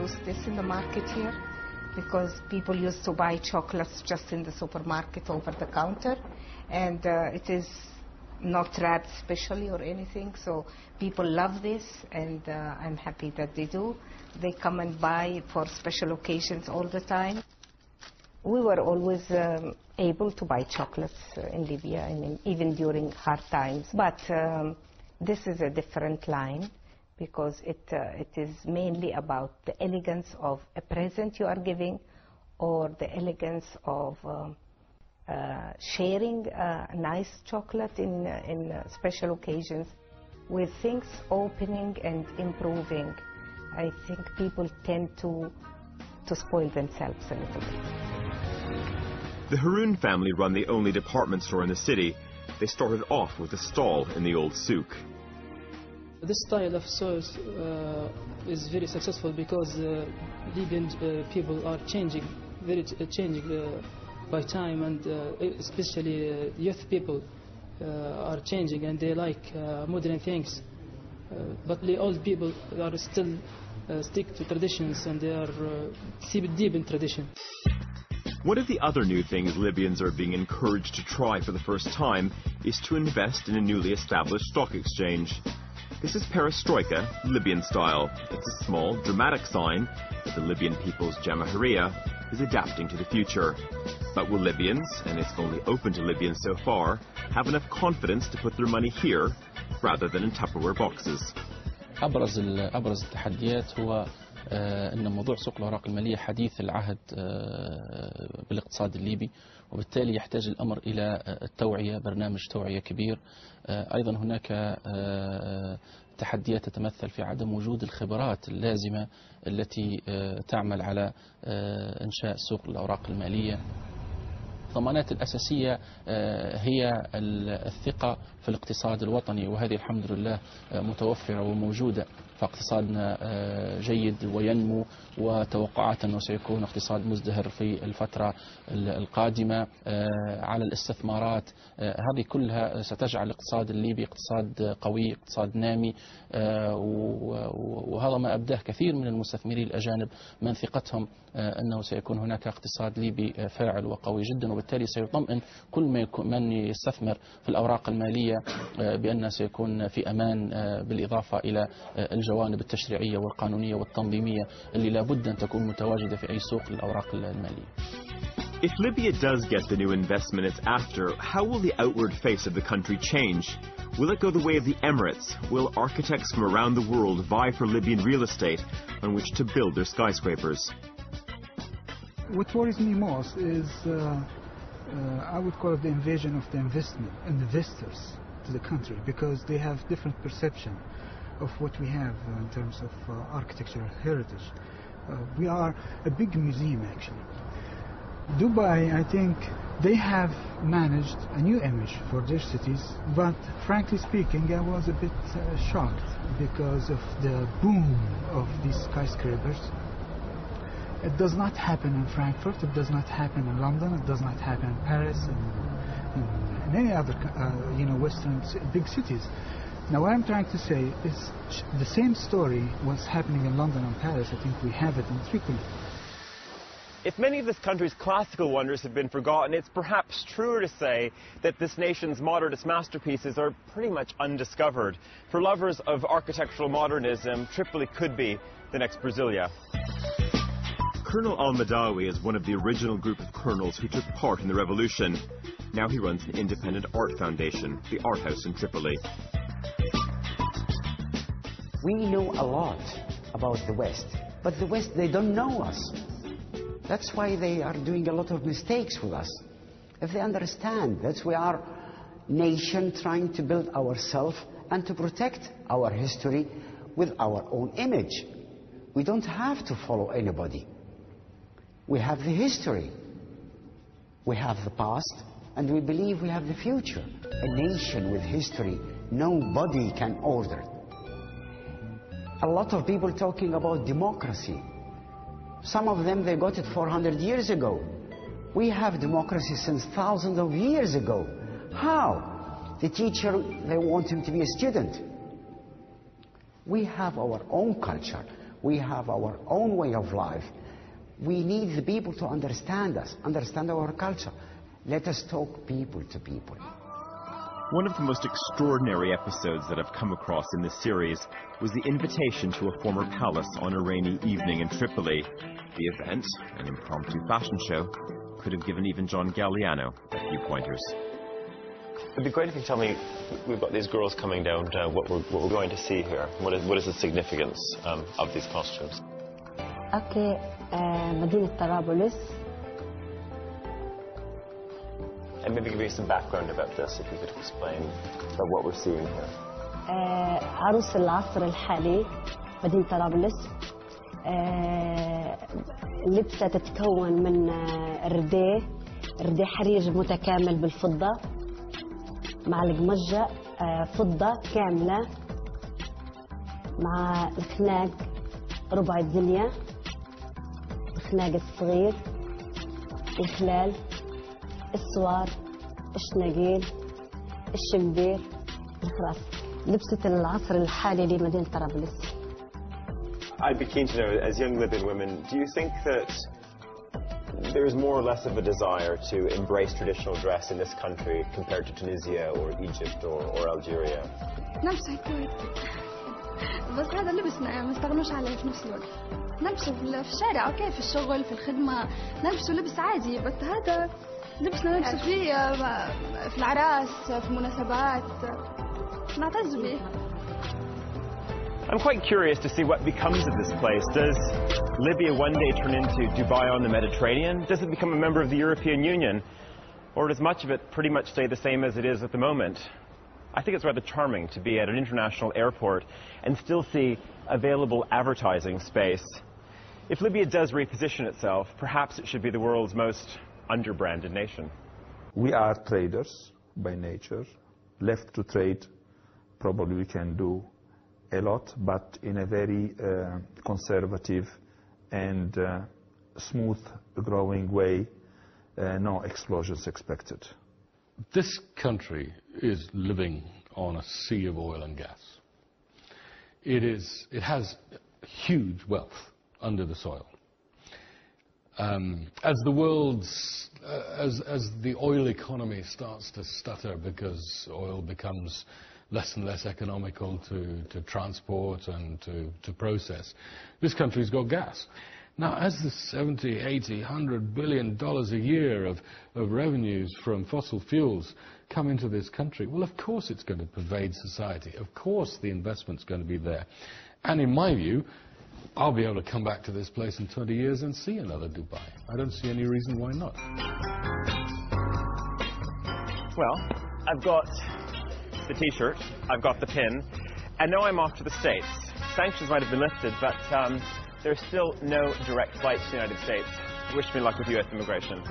Use this in the market here because people used to buy chocolates just in the supermarket over the counter, and it is not wrapped specially or anything, so people love this, and I'm happy that they do. They come and buy for special occasions all the time. We were always able to buy chocolates in Libya, I mean, even during hard times, but this is a different line because it is mainly about the elegance of a present you are giving or the elegance of sharing a nice chocolate in special occasions. With things opening and improving, I think people tend to spoil themselves a little bit. The Haroun family run the only department store in the city. They started off with a stall in the old souk. This style of stores is very successful because Libyan people are changing by time, and especially youth people are changing, and they like modern things. But the old people are still stick to traditions, and they are deep in tradition. One of the other new things Libyans are being encouraged to try for the first time is to invest in a newly established stock exchange. This is perestroika, Libyan style. It's a small, dramatic sign that the Libyan people's Jamahiriya is adapting to the future. But will Libyans, and it's only open to Libyans so far, have enough confidence to put their money here rather than in Tupperware boxes? أبرز التحديات هو أن موضوع سوق الأوراق المالية حديث العهد بالاقتصاد الليبي، وبالتالي يحتاج الأمر إلى التوعية، برنامج توعية كبير. أيضا هناك تحديات تتمثل في عدم وجود الخبرات اللازمة التي تعمل على إنشاء سوق الأوراق المالية. الضمانات الأساسية هي الثقة في الاقتصاد الوطني، وهذه الحمد لله متوفرة وموجودة، فاقتصادنا جيد وينمو، وتوقعات أنه سيكون اقتصاد مزدهر في الفترة القادمة. على الاستثمارات، هذه كلها ستجعل الاقتصاد الليبي اقتصاد قوي، اقتصاد نامي، وهذا ما أبداه كثير من المستثمرين الأجانب من ثقتهم أنه سيكون هناك اقتصاد ليبي فاعل وقوي جدا، وبالتالي سيطمئن كل من يستثمر في الأوراق المالية بأنه سيكون في أمان، بالإضافة إلى الجوانب التشريعية والقانونية والتنظيمية اللي لابد أن تكون متواجدة في أي سوق للأوراق المالية. If Libya does get the new investment it's after, how will the outward face of the country change? Will it go the way of the Emirates? Will architects from around the world vie for Libyan real estate on which to build their skyscrapers? What worries me most is, I would call it the invasion of the investors to the country, because they have different perception of what we have in terms of architectural heritage. We are a big museum, actually. Dubai, I think, they have managed a new image for their cities, but frankly speaking, I was a bit shocked because of the boom of these skyscrapers. It does not happen in Frankfurt, it does not happen in London, it does not happen in Paris, and any other Western big cities. Now what I'm trying to say is the same story was happening in London and Paris. I think we have it in Tripoli. If many of this country's classical wonders have been forgotten, it's perhaps truer to say that this nation's modernist masterpieces are pretty much undiscovered. For lovers of architectural modernism, Tripoli could be the next Brasilia. Colonel al-Madawi is one of the original group of colonels who took part in the revolution. Now he runs an independent art foundation, the Art House in Tripoli. We know a lot about the West, but the West, they don't know us. That's why they are doing a lot of mistakes with us. If they understand that we are a nation trying to build ourselves and to protect our history with our own image. We don't have to follow anybody. We have the history. We have the past, and we believe we have the future. A nation with history, nobody can order. A lot of people talking about democracy. Some of them, they got it 400 years ago. We have democracy since thousands of years ago. How? The teacher, they want him to be a student. We have our own culture. We have our own way of life. We need the people to understand us, understand our culture. Let us talk people to people. One of the most extraordinary episodes that I've come across in this series was the invitation to a former palace on a rainy evening in Tripoli. The event, an impromptu fashion show, could have given even John Galliano a few pointers. It'd be great if you tell me, we've got these girls coming down, what we're going to see here. What is the significance of these costumes? Okay, مدينة طرابلس. And maybe give me some background about this, if you could explain what we're seeing here. عروس العصر الحالي مدينة طرابلس. لبسة تتكون من رداء حرير متكامل بالفضة مع القمجة فضة كاملة مع الخناق ربع الدنيا الخناق الصغير الخلال السوار الشناقيل الشمبير الخراس لبسة العصر الحالي لمدينة طرابلس. I'd be keen to know, as young Libyan women, do you think that there is more or less of a desire to embrace traditional dress in this country compared to Tunisia or Egypt or Algeria? نلبسه هيك بس هذا لبسنا ما نستغنوش عليه في نفس الوقت. نلبسه في الشارع اوكي في الشغل في الخدمة نلبسه لبس عادي بس هذا لبسنا نلبسه فيه في العراس في المناسبات نعتز به. I'm quite curious to see what becomes of this place. Does Libya one day turn into Dubai on the Mediterranean? Does it become a member of the European Union? Or does much of it pretty much stay the same as it is at the moment? I think it's rather charming to be at an international airport and still see available advertising space. If Libya does reposition itself, perhaps it should be the world's most under-branded nation. We are traders by nature. Left to trade, probably we can do a lot, but in a very conservative and smooth growing way, no explosions expected. This country is living on a sea of oil and gas. It has huge wealth under the soil. As the world's as the oil economy starts to stutter because oil becomes less and less economical to transport and to process, this country's got gas. Now, as the 70, 80, $100 billion a year of revenues from fossil fuels come into this country, well, of course it's going to pervade society. Of course the investment's going to be there. And in my view, I'll be able to come back to this place in 20 years and see another Dubai. I don't see any reason why not. Well, I've got the T-shirt, I've got the pin, and now I'm off to the States. Sanctions might have been lifted, but there's still no direct flights to the United States. Wish me luck with U.S. immigration.